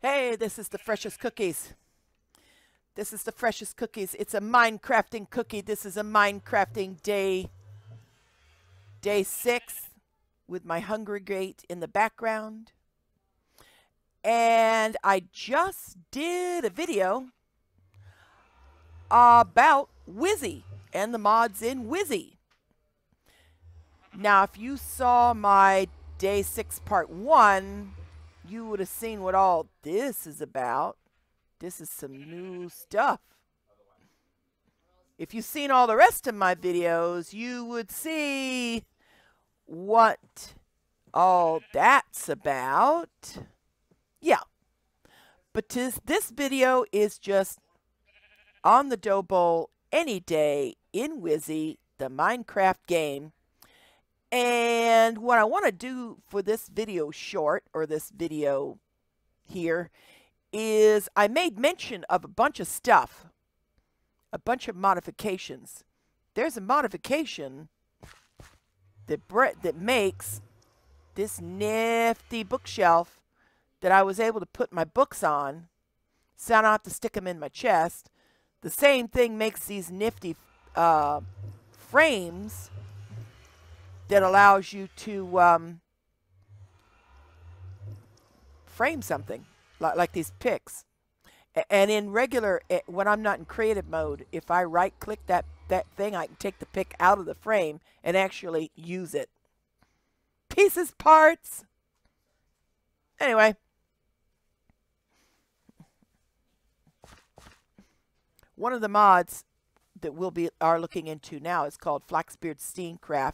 Hey, this is the Freshest Cookies. This is the Freshest Cookies. It's a Minecrafting cookie. This is a Minecrafting day 6 with my Hungry Gate in the background. And I just did a video about WIZZY and the mods in WIZZY. Now, if you saw my day 6 part 1, you would have seen what all this is about. This is some new stuff. If you've seen all the rest of my videos, you would see what all that's about. Yeah. But this video is just on the Doughbowl any day in WIZZY, the Minecraft game. And what I want to do for this video short, or this video here, is I made mention of a bunch of stuff, a bunch of modifications. There's a modification that makes this nifty bookshelf that I was able to put my books on, so I don't have to stick them in my chest. The same thing makes these nifty frames that allows you to frame something, like these picks. And in regular, when I'm not in creative mode, if I right-click that thing, I can take the pick out of the frame and actually use it. Pieces, parts. Anyway. One of the mods that are looking into now is called Flaxbeard Steamcraft.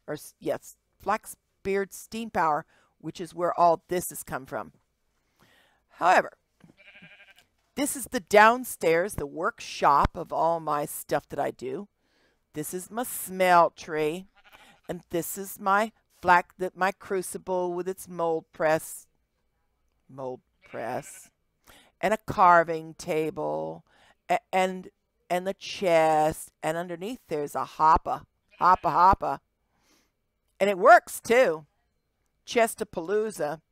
Or yes, Flaxbeard Steam Power, which is where all this has come from. However, this is the downstairs, the workshop of all my stuff that I do. This is my smeltery, and this is my my crucible with its mold press, and a carving table, and the chest, and underneath there's a hopper. And it works too. Chestapalooza.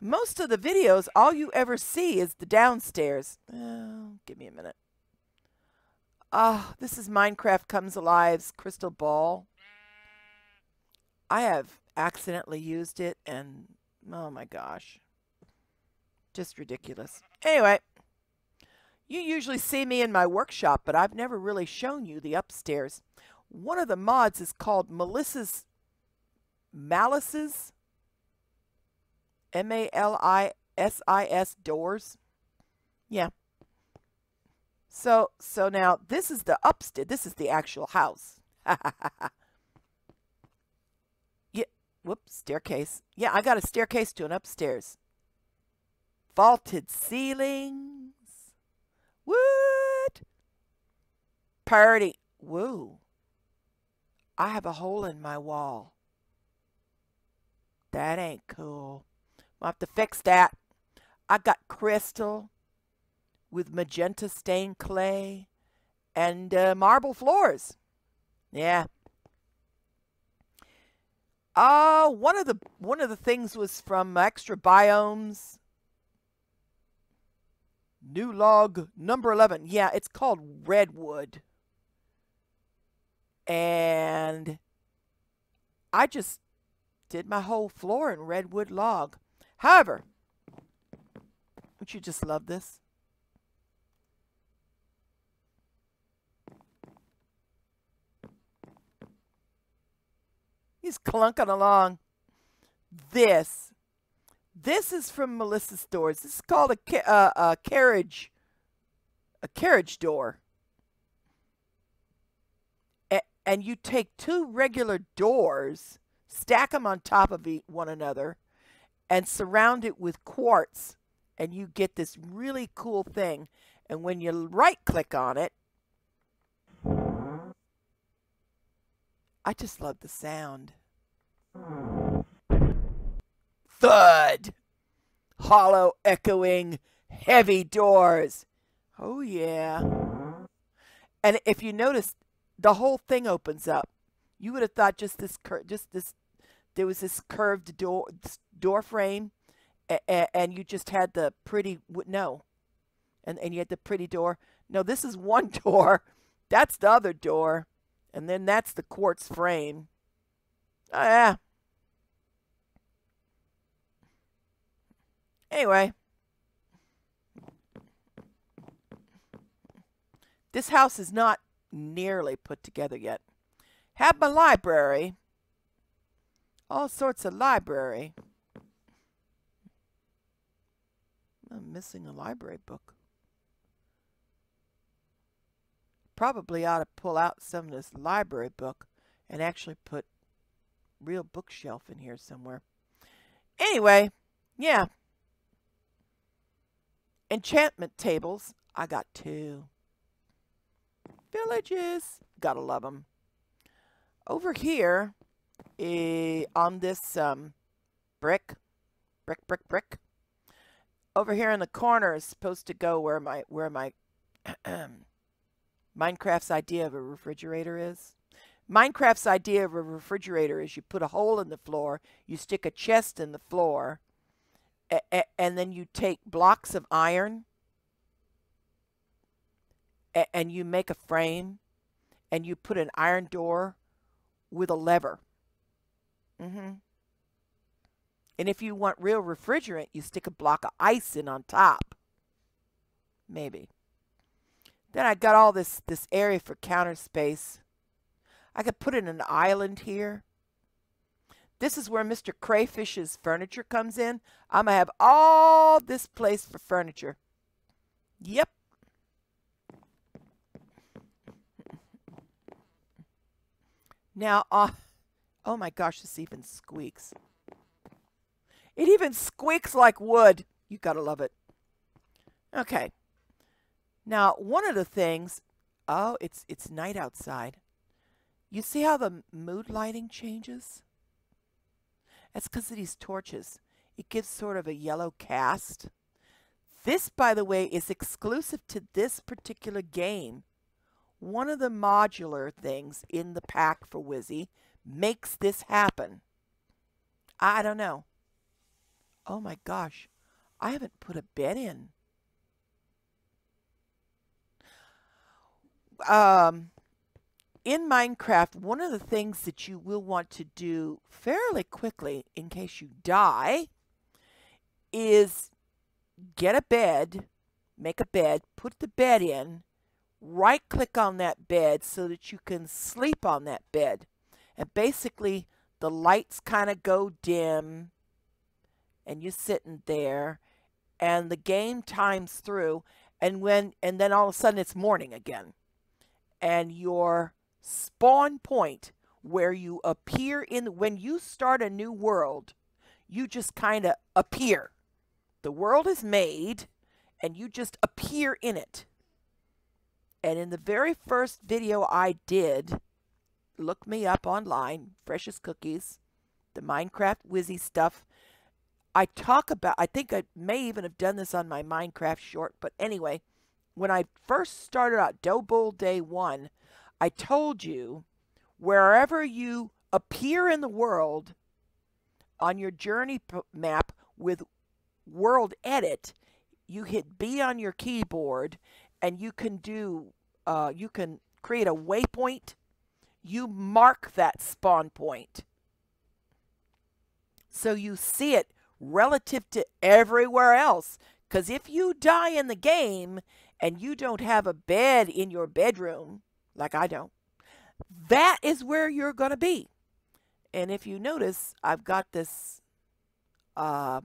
Most of the videos, all you ever see is the downstairs. Oh, give me a minute. This is Minecraft Comes Alive's crystal ball. I have accidentally used it, and oh my gosh. Just ridiculous. Anyway, you usually see me in my workshop, but I've never really shown you the upstairs. One of the mods is called Malice's M-A-L-I-S-I-S doors. Yeah. So now this is the upstairs. This is the actual house. Yeah. Whoops. Staircase. Yeah, I got a staircase to an upstairs. Vaulted ceilings. What? Party. Woo. I have a hole in my wall. That ain't cool. I'll have to fix that. I got crystal with magenta stained clay and marble floors. Yeah. One of the things was from Extra Biomes. New log number 11. Yeah, it's called redwood. And I just did my whole floor in redwood log. However, don't you just love this? He's clunking along. This is from Melissa's Stores. This is called a carriage door. And you take two regular doors, stack them on top of one another, and surround it with quartz, and you get this really cool thing. And when you right-click on it, I just love the sound. Thud! Hollow, echoing, heavy doors. Oh, yeah. And if you notice, the whole thing opens up. You would have thought there was this curved door frame, and you just had the pretty, no, and you had the pretty door. No, this is one door. That's the other door. And then that's the quartz frame. Oh, yeah. Anyway. This house is not nearly put together yet. Have my library. All sorts of library. I'm missing a library book. Probably ought to pull out some of this library book and actually put real bookshelf in here somewhere. Anyway, yeah. Enchantment tables. I got 2. Villages. Gotta love them. Over here, on this brick. Over here in the corner is supposed to go where my Minecraft's idea of a refrigerator is. Minecraft's idea of a refrigerator is you put a hole in the floor, you stick a chest in the floor, and then you take blocks of iron and you make a frame and you put an iron door with a lever. And if you want real refrigerant, you stick a block of ice in on top. Maybe. Then I got all this area for counter space. I could put in an island here. This is where Mr. Crayfish's furniture comes in. I'm going to have all this place for furniture. Yep. Now, oh my gosh, this even squeaks. It even squeaks like wood. You gotta love it. Okay. Now, one of the things, oh, it's night outside. You see how the mood lighting changes? That's because of these torches. It gives sort of a yellow cast. This, by the way, is exclusive to this particular game. One of the modular things in the pack for WIZZY makes this happen. I don't know. Oh my gosh, I haven't put a bed in. In Minecraft, one of the things that you will want to do fairly quickly in case you die is get a bed, make a bed, put the bed in, right-click on that bed so that you can sleep on that bed. And basically, the lights kind of go dim, and you're sitting there, and the game times through, and then all of a sudden it's morning again. And your spawn point where you appear in, when you start a new world, you just kind of appear. The world is made, and you just appear in it. And in the very first video I did, look me up online, Freshest Cookies, the Minecraft WIZZY stuff. I talk about, I think I may even have done this on my Minecraft short, but anyway, when I first started out Doughbowl Day 1, I told you wherever you appear in the world on your journey map with World Edit, you hit B on your keyboard and you can do, you can create a waypoint. You mark that spawn point. So you see it relative to everywhere else. Because if you die in the game and you don't have a bed in your bedroom, like I don't, that is where you're going to be. And if you notice, I've got this, right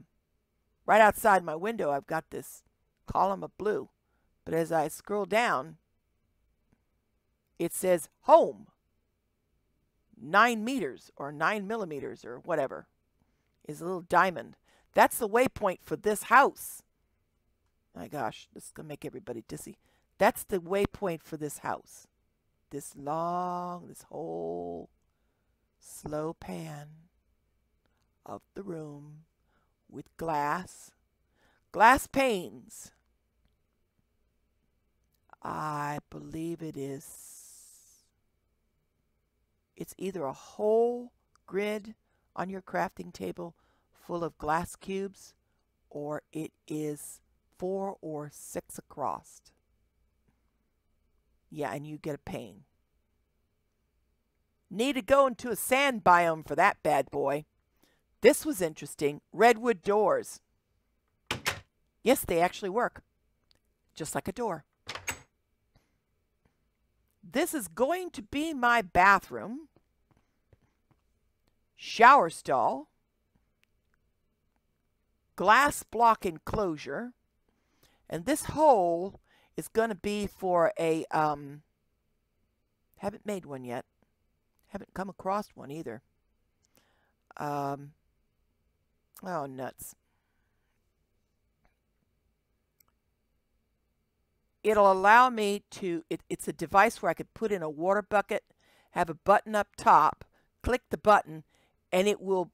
outside my window, I've got this column of blue. But as I scroll down, it says home. 9 meters or 9 millimeters or whatever is a little diamond. That's the waypoint for this house. My gosh, this is going to make everybody dizzy. That's the waypoint for this house. This long, this whole slow pan of the room with glass panes. I believe it's either a whole grid on your crafting table full of glass cubes, or it is 4 or 6 across. Yeah, and you get a pane. Need to go into a sand biome for that bad boy. This was interesting. Redwood doors. Yes, they actually work. Just like a door. This is going to be my bathroom. Shower stall. Glass block enclosure. And this hole is going to be for a, haven't made one yet. Haven't come across one either. Oh, nuts. It'll allow me to, it's a device where I could put in a water bucket, have a button up top, click the button, and it will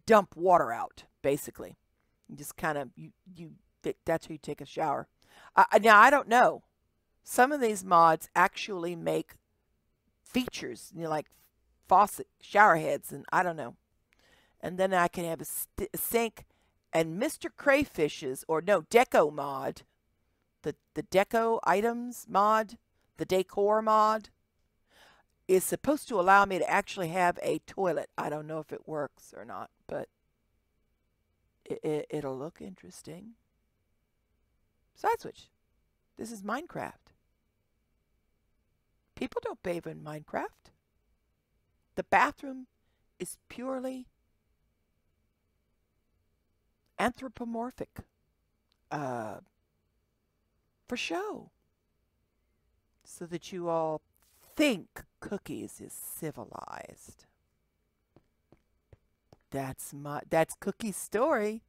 dump water out, basically. You just kind of, that's how you take a shower. Now, I don't know. Some of these mods actually make features, like faucet, shower heads, and I don't know. And then I can have a sink, and Mr. Crayfish's, or no, Deco mod, the Deco items mod, the decor mod, is supposed to allow me to actually have a toilet. I don't know if it works or not, but it'll look interesting. Side switch. This is Minecraft. People don't bathe in Minecraft. The bathroom is purely anthropomorphic. For show. So that you all think Cookies is civilized. That's Cookie's story.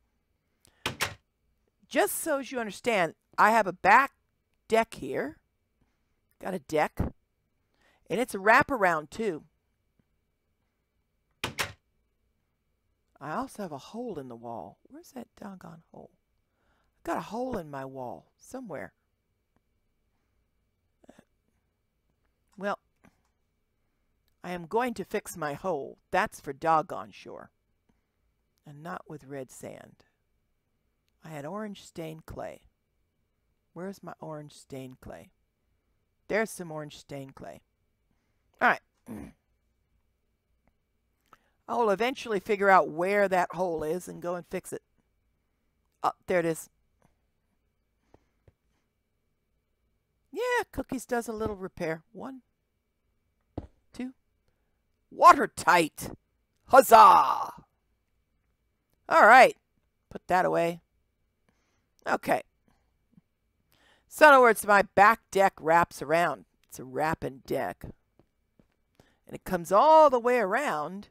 Just so as you understand, I have a back deck here. Got a deck. And it's a wraparound too. I also have a hole in the wall. Where's that doggone hole? I've got a hole in my wall somewhere. Well, I am going to fix my hole. That's for doggone sure. And not with red sand. I had orange stained clay. Where's my orange stained clay? There's some orange stained clay. All right. I will eventually figure out where that hole is and go and fix it. Oh, there it is. Yeah, Cookies does a little repair. 1, 2. Watertight. Huzzah! All right. Put that away. Okay. So in other words, my back deck wraps around. It's a wrapping deck. And it comes all the way around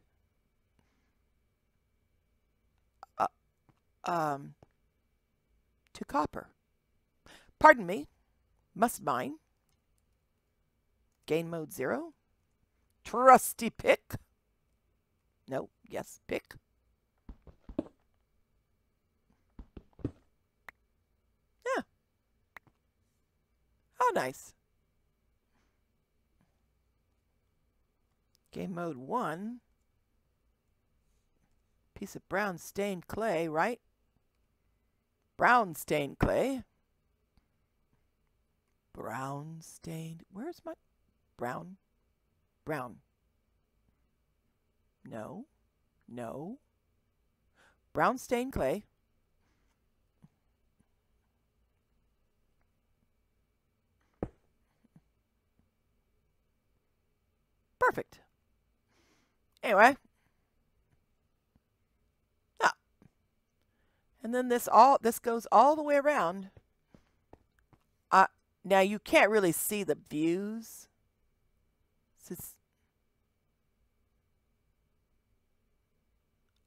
to copper. Pardon me. Must mine. Gain mode 0. Trusty pick. No, yes, pick. Yeah. Oh, nice. Game mode 1. Piece of brown stained clay, right? Brown stained clay. Brown stained. Where's my brown? Brown. No. No. Brown stained clay. Perfect. Anyway. Ah. And then this goes all the way around. Now you can't really see the views.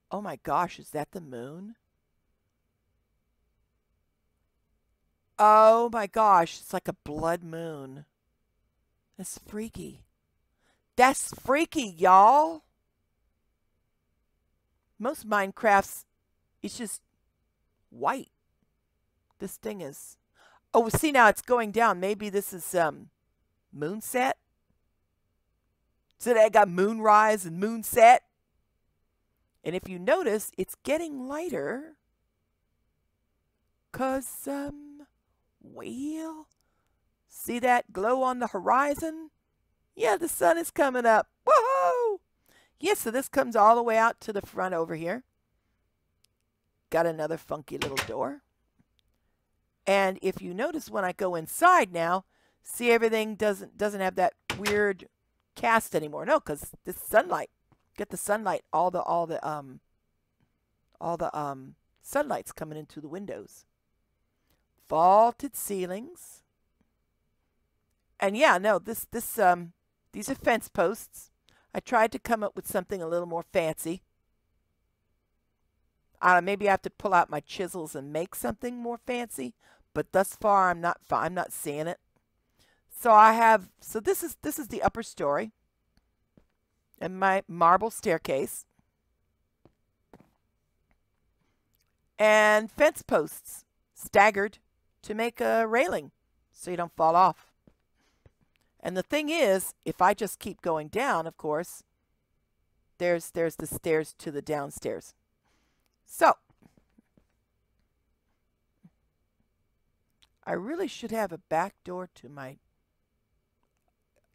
Oh my gosh, is that the moon? Oh my gosh, it's like a blood moon. That's freaky. That's freaky, y'all. Most Minecrafts, it's just white. This thing is... Oh, see, now it's going down. Maybe this is moonset. So I got moonrise and moonset. And if you notice, it's getting lighter 'Cause, well, see that glow on the horizon? Yeah, the sun is coming up. Whoa! Yeah, so this comes all the way out to the front over here. Got another funky little door. And if you notice when I go inside now, see everything doesn't have that weird cast anymore. No, because the sunlight, get the sunlight, all the sunlight's coming into the windows. Vaulted ceilings. And yeah, no, these are fence posts. I tried to come up with something a little more fancy. Maybe I have to pull out my chisels and make something more fancy, but thus far I'm not seeing it. So this is the upper story and my marble staircase and fence posts staggered to make a railing so you don't fall off. And the thing is, if I just keep going down, of course, there's the stairs to the downstairs. So, I really should have a back door to my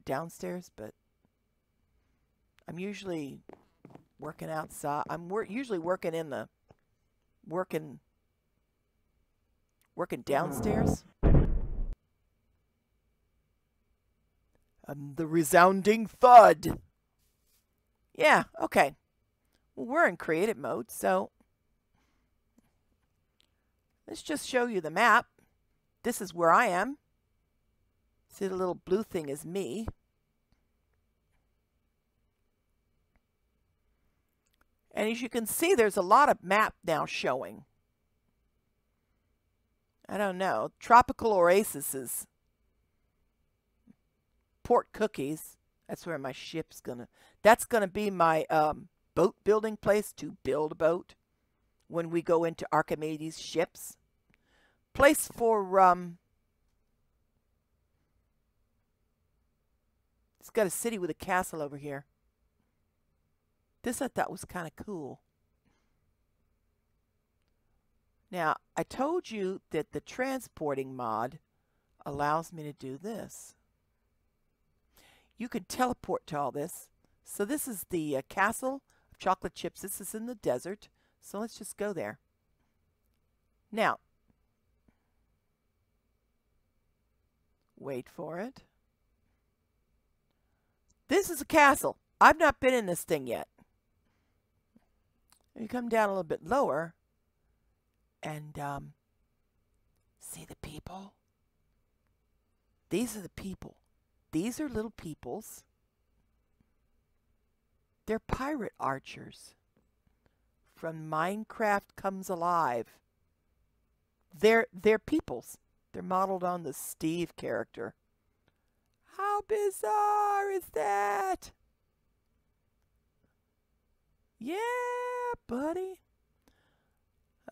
downstairs, but I'm usually working outside. I'm usually working in the working downstairs. The resounding thud. Yeah, okay. Well, we're in creative mode, so let's just show you the map. This is where I am. See, the little blue thing is me. And as you can see, there's a lot of map now showing. I don't know. Tropical oases. Port Cookies. That's where my ship's gonna. That's gonna be my boat building place to build a boat when we go into Archimedes' ships. Place for it's got a city with a castle over here. This I thought was kind of cool. Now, I told you that the transporting mod allows me to do this. You can teleport to all this. So this is the castle of chocolate chips. This is in the desert. So let's just go there. Now, wait for it. This is a castle. I've not been in this thing yet. You come down a little bit lower and see the people. These are the people. These are little peoples. They're pirate archers from Minecraft Comes Alive. They're peoples. They're modeled on the Steve character. How bizarre is that? Yeah, buddy.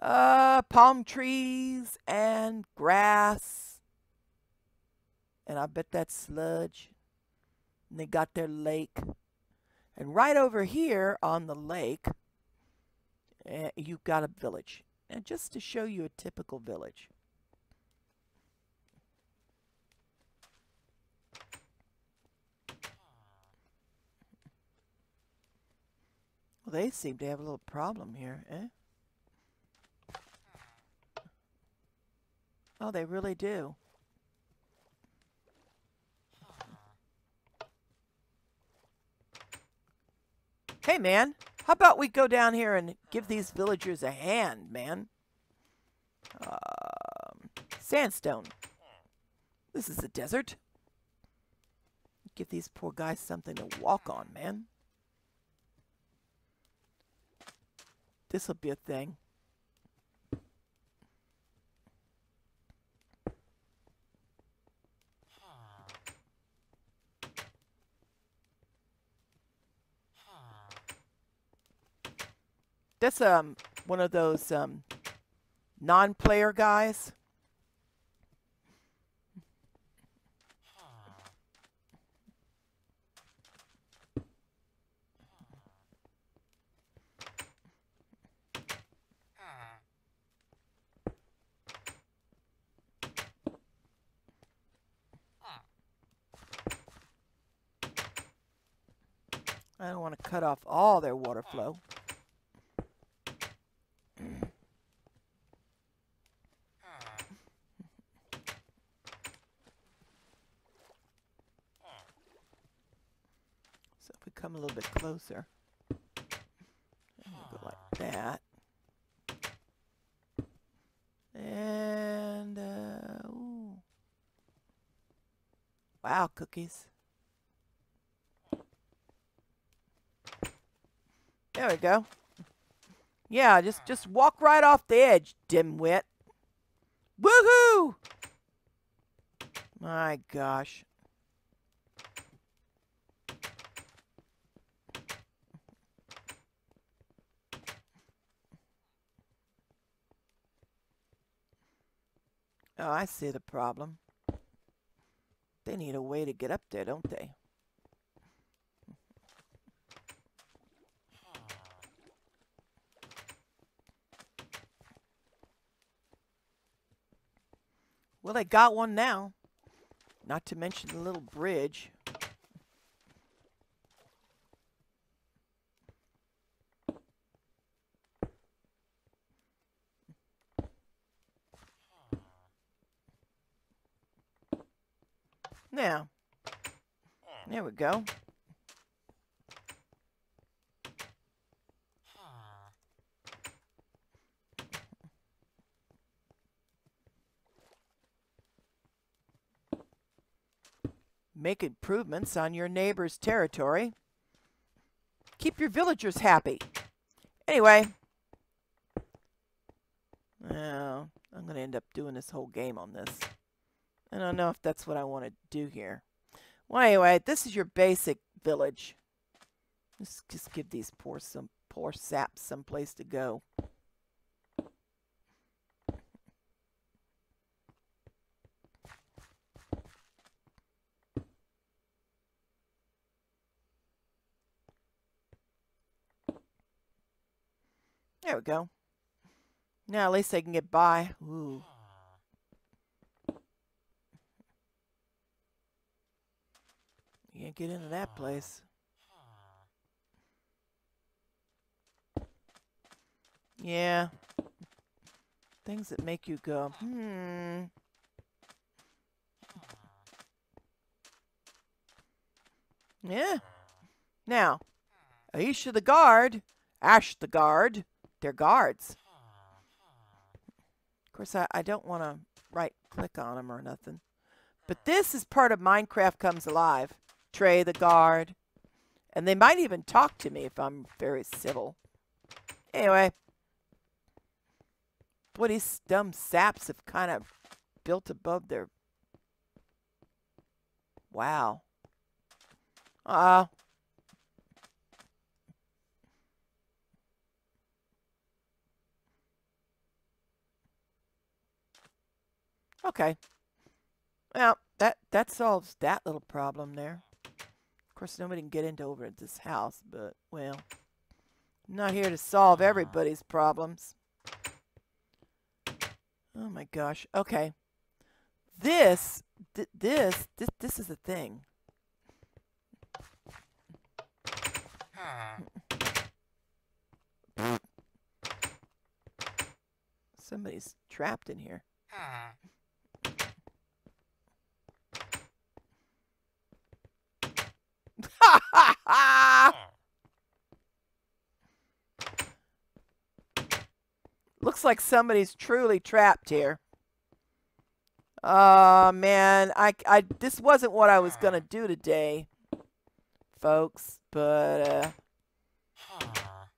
Palm trees and grass. And I bet that's sludge. And they got their lake. And right over here on the lake, you've got a village. And just to show you a typical village. Well, they seem to have a little problem here, eh? Oh, they really do. Hey, man, how about we go down here and give these villagers a hand, man? Sandstone. This is a desert. Give these poor guys something to walk on, man. This'll be a thing. That's one of those non-player guys. I don't want to cut off all their water flow. So if we come a little bit closer, and we'll go like that. And, ooh. Wow, cookies. There we go. Yeah, just walk right off the edge, dimwit. Woohoo! My gosh. Oh, I see the problem. They need a way to get up there, don't they? Well, they got one now. Not to mention the little bridge. Now, there we go. Make improvements on your neighbor's territory. Keep your villagers happy. Anyway. Well, I'm going to end up doing this whole game on this. I don't know if that's what I want to do here. Well, anyway, this is your basic village. Let's just give these poor saps some place to go. There we go. Now at least they can get by. Ooh. You can't get into that place. Yeah. Things that make you go, Yeah. Now, Aisha the guard, Ash the guard, they're guards. Of course, I don't want to right-click on them or nothing. But this is part of Minecraft Comes Alive. Trey the guard. And they might even talk to me if I'm very civil. Anyway. Boy, these dumb saps have kind of built above their... Wow. Okay. Well, that solves that little problem there. Of course, nobody can get into over at this house, but, well, I'm not here to solve everybody's problems. Oh my gosh. Okay. This is a thing. Somebody's trapped in here. Looks like somebody's truly trapped here. Man, this wasn't what I was gonna do today, folks, but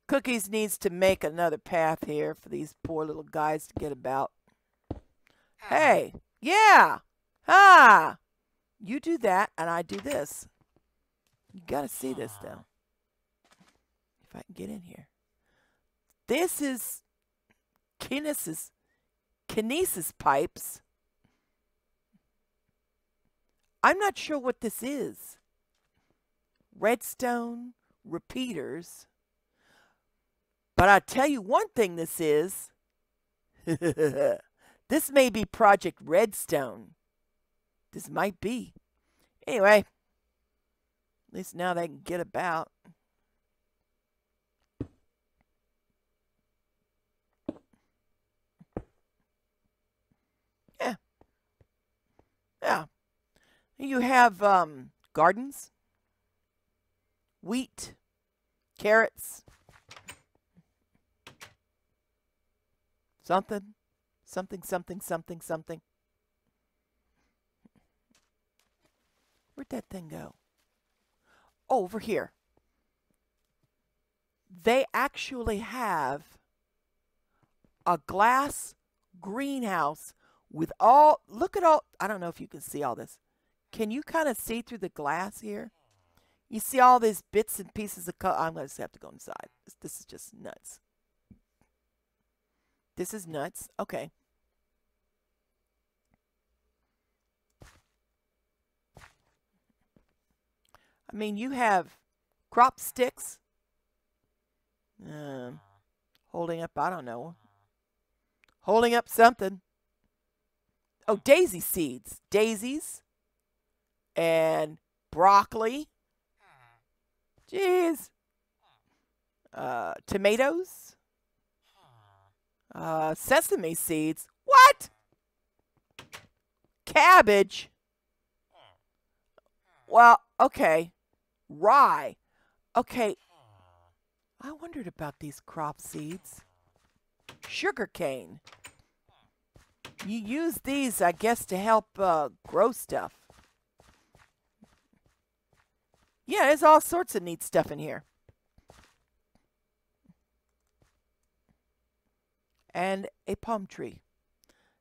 Cookies needs to make another path here for these poor little guys to get about. Hey, yeah, you do that and I do this. You gotta see this though. If I can get in here. This is kinesis pipes. I'm not sure what this is. Redstone repeaters. But I'll tell you one thing this is. This may be Project Redstone. This might be. Anyway. At least now they can get about. You have gardens, wheat, carrots, something. Where'd that thing go? Oh, over here. They actually have a glass greenhouse with all, look at all, I don't know if you can see all this. Can you kind of see through the glass here? You see all these bits and pieces of color. I'm going to have to go inside. This is just nuts. This is nuts. Okay. I mean, you have crop sticks. Holding up, I don't know. Holding up something. Oh, daisy seeds. Daisies. And broccoli. Jeez. Tomatoes. Sesame seeds. What? Cabbage. Well, okay. Rye. Okay. I wondered about these crop seeds. Sugar cane. You use these, I guess, to help grow stuff. Yeah, there's all sorts of neat stuff in here. And a palm tree.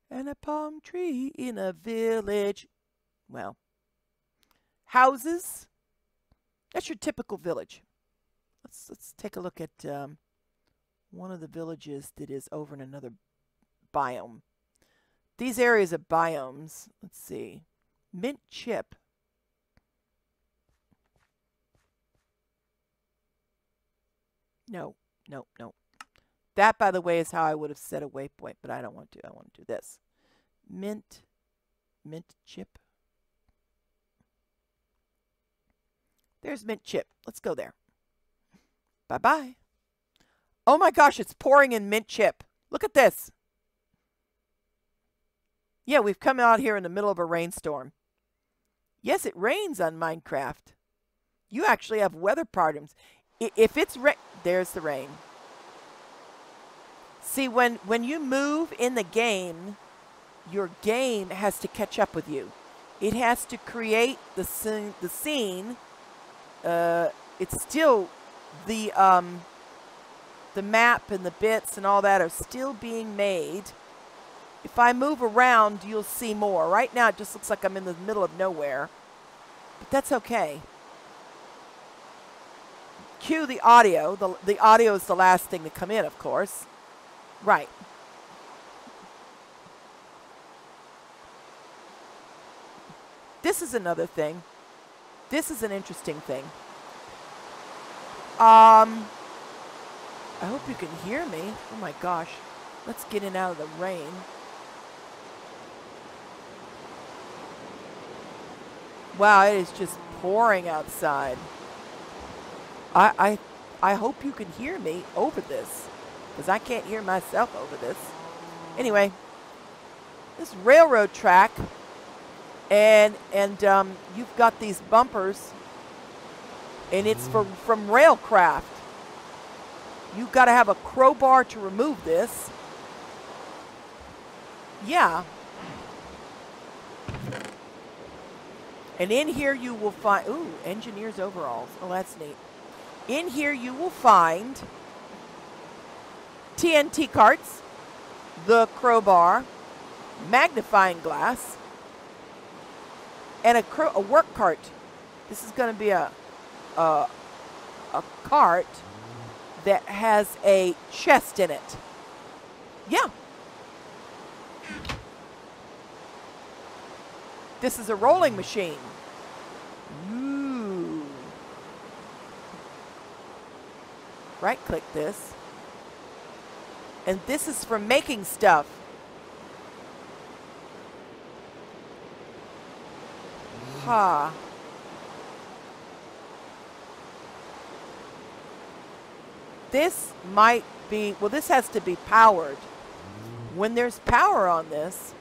And a palm tree in a village. Well, houses. That's your typical village. Let's take a look at one of the villages that is over in another biome. These areas of biomes, let's see. Mint chip. No. That, by the way, is how I would have set a waypoint, but I don't want to. I want to do this. Mint chip. There's mint chip. Let's go there. Bye-bye. Oh my gosh, it's pouring in mint chip. Look at this. Yeah, we've come out here in the middle of a rainstorm. Yes, it rains on Minecraft. You actually have weather problems. If it's there's the rain. See, when you move in the game, your game has to catch up with you. It has to create the scene. It's still the map and the bits and all that are still being made. If I move around, you'll see more. Right now, it just looks like I'm in the middle of nowhere. But that's okay. Cue the audio. The audio is the last thing to come in, of course. Right. This is another thing. This is an interesting thing. I hope you can hear me. Oh my gosh. Let's get in out of the rain. Wow, it is just pouring outside. I hope you can hear me over this, because I can't hear myself over this. Anyway, this railroad track, and you've got these bumpers, and it's from Railcraft. You've got to have a crowbar to remove this. Yeah. And in here you will find, ooh, engineer's overalls. Oh, that's neat. In here you will find TNT carts, the crowbar, magnifying glass, and a work cart. This is going to be a cart that has a chest in it. Yeah. This is a rolling machine. Ooh. Right-click this. And this is for making stuff. Ha. This might be, well, this has to be powered. When there's power on this,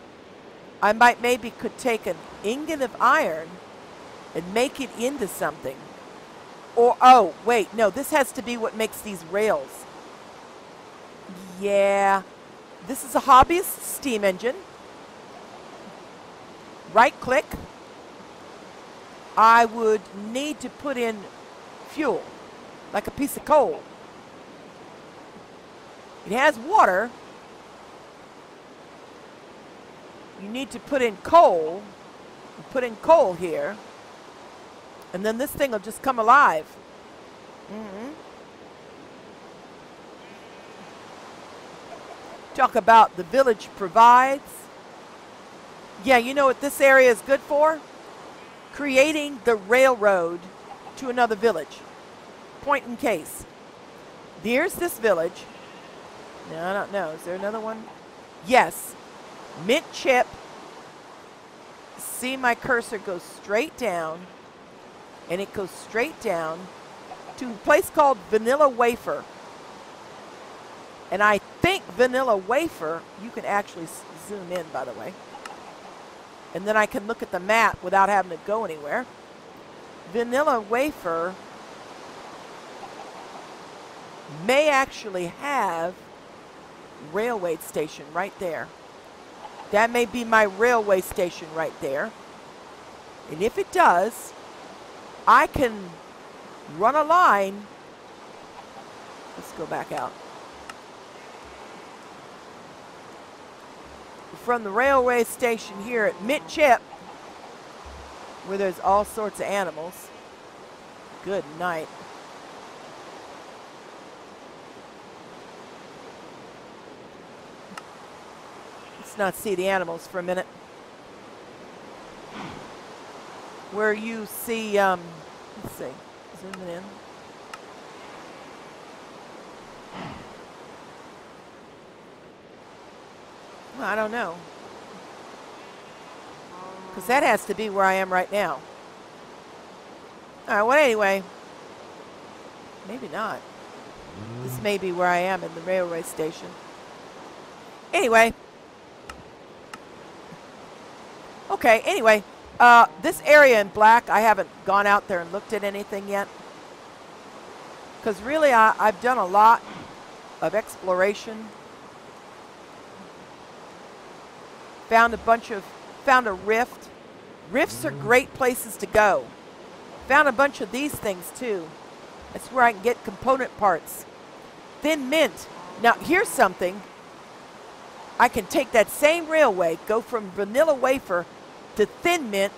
I might maybe could take an ingot of iron and make it into something. Or, oh, wait, no, this has to be what makes these rails. Yeah, this is a hobbyist steam engine. Right click. I would need to put in fuel, like a piece of coal. It has water. You need to put in coal. Put in coal here. And then this thing will just come alive. Talk about the village provides. Yeah, you know what this area is good for? Creating the railroad to another village. Point in case. Here's this village. No, I don't know. Is there another one? Yes. Mint chip. See, my cursor goes straight down. And it goes straight down to a place called Vanilla Wafer. And I think Vanilla Wafer, you can actually zoom in, by the way. And then I can look at the map without having to go anywhere. Vanilla Wafer may actually have railway station right there. That may be my railway station right there. And if it does, I can run a line. Let's go back out. From the railway station here at Mint Chip, where there's all sorts of animals. Good night. Let's not see the animals for a minute. Where you see, let's see, zoom it in. Well, I don't know. Because that has to be where I am right now. All right, well, anyway. Maybe not. This may be where I am in the railway station. Anyway. Okay, anyway. This area in black, I haven't gone out there and looked at anything yet. Because really, I've done a lot of exploration. Found a rift. Rifts are great places to go. Found a bunch of these things too. That's where I can get component parts. Thin mint. Now here's something. I can take that same railway, go from Vanilla Wafer to Thin Mint,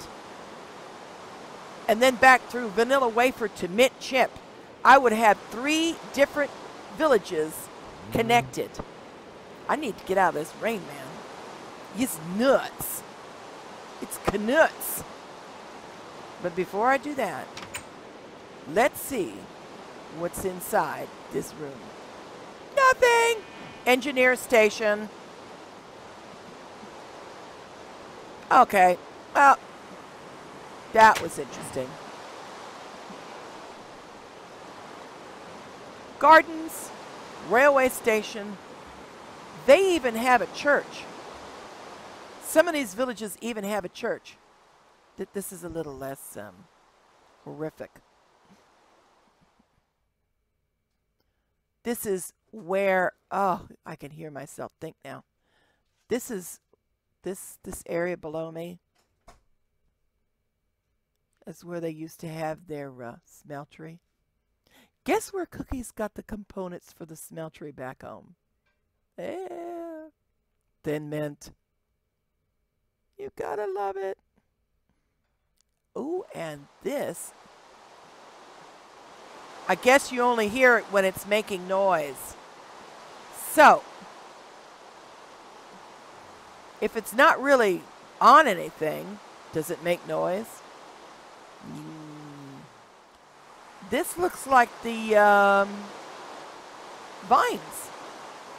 and then back through Vanilla Wafer to Mint Chip. I would have 3 different villages connected. I need to get out of this rain, man. It's nuts. It's knuts. But before I do that, let's see what's inside this room. Nothing. Engineer station. Okay. Well, that was interesting. Gardens, railway station. They even have a church. Some of these villages even have a church. This is a little less horrific. This is where, oh, I can hear myself think now. This is this area below me is where they used to have their smeltery. Guess where Cookie's got the components for the smeltery back home? Yeah. Thin Mint. You gotta love it. Ooh, and this. I guess you only hear it when it's making noise. So, if it's not really on anything, does it make noise? This looks like the vines.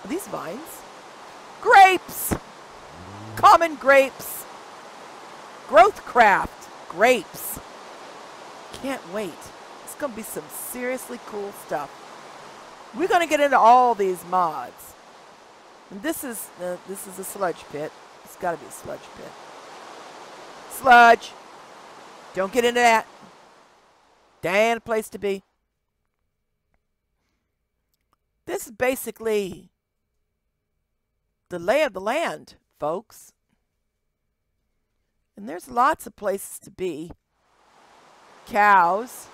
Are these vines? Grapes! Common grapes. Growth craft. Grapes. Can't wait. It's going to be some seriously cool stuff. We're going to get into all these mods. And this is a sludge pit. It's got to be a sludge pit. Sludge. Don't get into that. Damn place to be. This is basically the lay of the land, folks. And there's lots of places to be. Cows.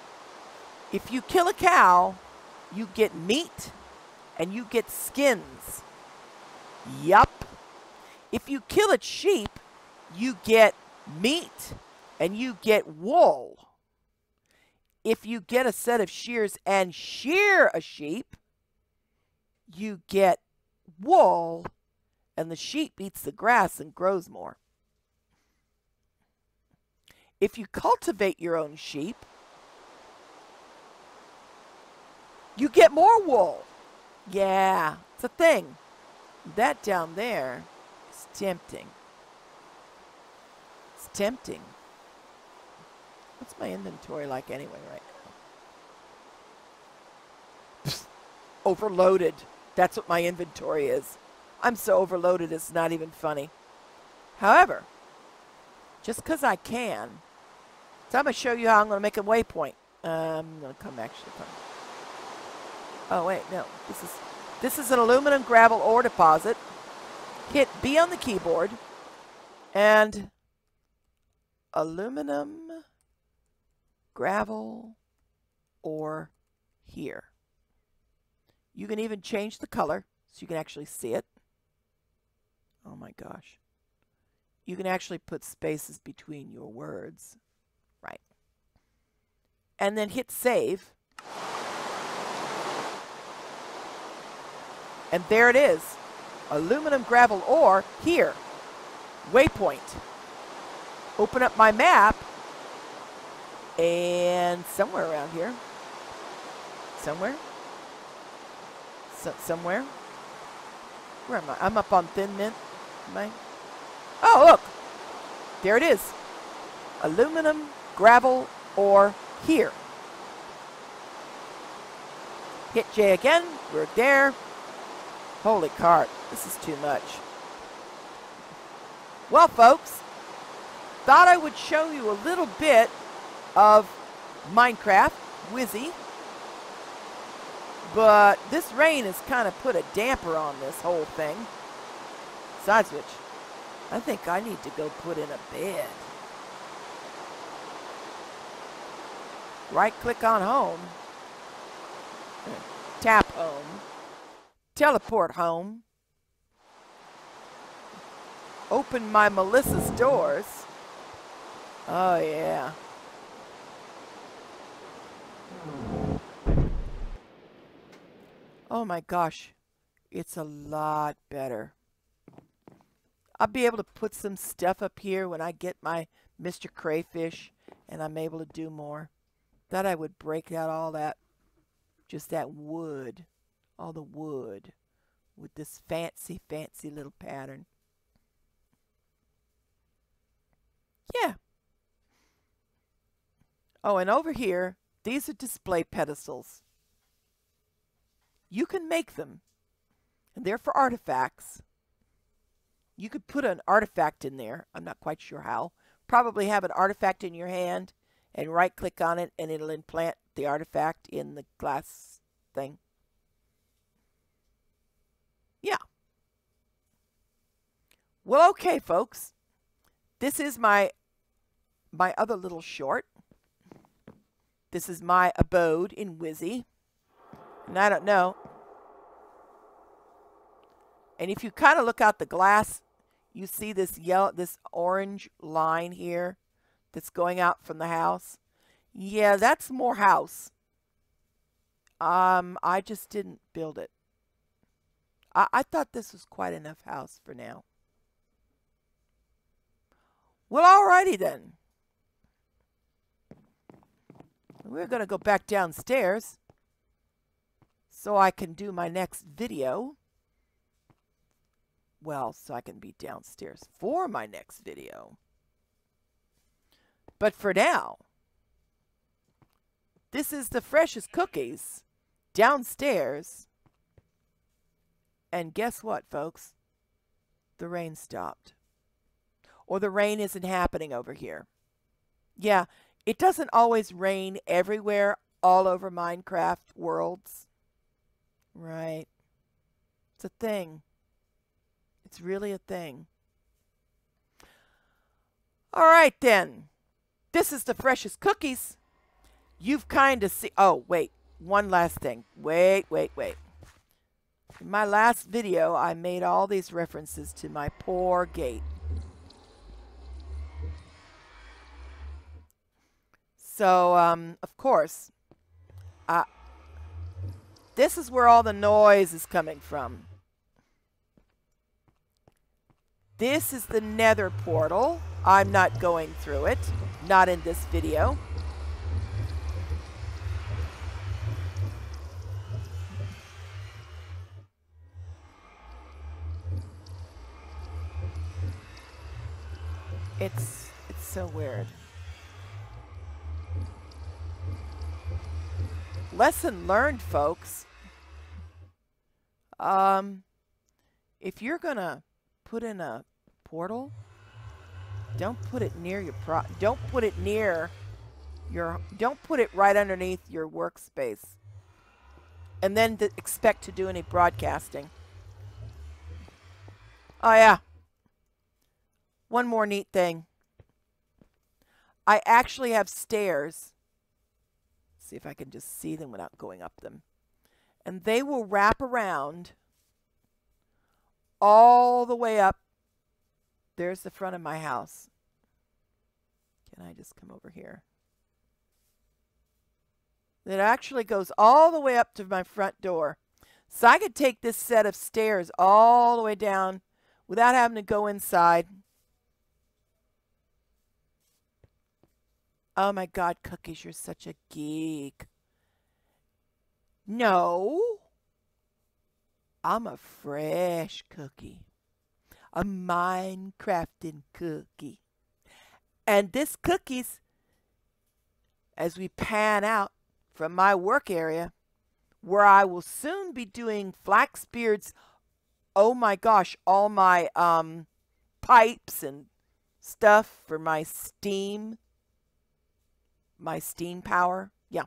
If you kill a cow, you get meat and you get skins. Yup. If you kill a sheep, you get meat and you get wool. If you get a set of shears and shear a sheep, you get wool, and the sheep eats the grass and grows more. If you cultivate your own sheep, you get more wool. Yeah, it's a thing. That down there is tempting. It's tempting. What's my inventory like anyway right now? Overloaded. That's what my inventory is. I'm so overloaded it's not even funny. However, just because I can, so I'm going to show you how I'm going to make a waypoint. I'm going to come actually. Oh, wait, no. This is an aluminum gravel ore deposit. Hit B on the keyboard and aluminum gravel ore here. You can even change the color so you can actually see it. Oh my gosh. You can actually put spaces between your words. Right. And then hit save. And there it is. Aluminum gravel ore here. Waypoint. Open up my map. And somewhere around here. Somewhere. Somewhere. Where am I? I'm up on Thin Mint. Am I? Oh, look. There it is. Aluminum gravel ore here. Hit J again. We're there. Holy cart. This is too much. Well, folks, thought I would show you a little bit of Minecraft, WIZZY. But this rain has kind of put a damper on this whole thing. Besides which, I think I need to go put in a bed. Right-click on home. Tap home. Teleport home. Open my Melissa's doors. Oh, yeah. Oh my gosh, it's a lot better. I'll be able to put some stuff up here when I get my Mr. Crayfish and I'm able to do more. Thought I would break out all that, just that wood, all the wood with this fancy, fancy little pattern. Yeah. Oh, and over here, these are display pedestals. You can make them, and they're for artifacts. You could put an artifact in there. I'm not quite sure how. Probably have an artifact in your hand and right-click on it, and it'll implant the artifact in the glass thing. Yeah. Well, okay, folks. This is my other little short. This is my abode in WIZZY. And I don't know. And if you kind of look out the glass, you see this yellow, this orange line here that's going out from the house. Yeah, that's more house. I just didn't build it. I thought this was quite enough house for now. Well, alrighty then. We're going to go back downstairs so I can do my next video. Well, so I can be downstairs for my next video. But for now, this is the Freshest cookies downstairs. And guess what, folks? The rain stopped. Or the rain isn't happening over here. Yeah, It doesn't always rain everywhere, all over Minecraft worlds. Right. It's a thing. It's really a thing. All right, then. This is the freshest cookies. You've kind of seen... Oh, wait. One last thing. Wait. In my last video, I made all these references to my poor gate. So, of course, this is where all the noise is coming from. This is the Nether portal. I'm not going through it. Not in this video. It's so weird. Lesson learned, folks. If you're gonna put in a portal, don't put it near your don't put it right underneath your workspace. And then expect to do any broadcasting. Oh yeah. One more neat thing. I actually have stairs. See if I can just see them without going up them. And they will wrap around all the way up. There's the front of my house. Can I just come over here? It actually goes all the way up to my front door. So I could take this set of stairs all the way down without having to go inside. Oh my God, Cookies, you're such a geek. No. I'm a fresh cookie. A Minecrafting cookie. And this Cookies, as we pan out from my work area, where I will soon be doing Flaxbeard's, oh my gosh, all my pipes and stuff for my steam power. Yeah.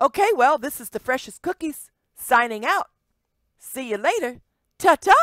Okay, well, this is the Freshest Cookies signing out. See you later. Ta-ta!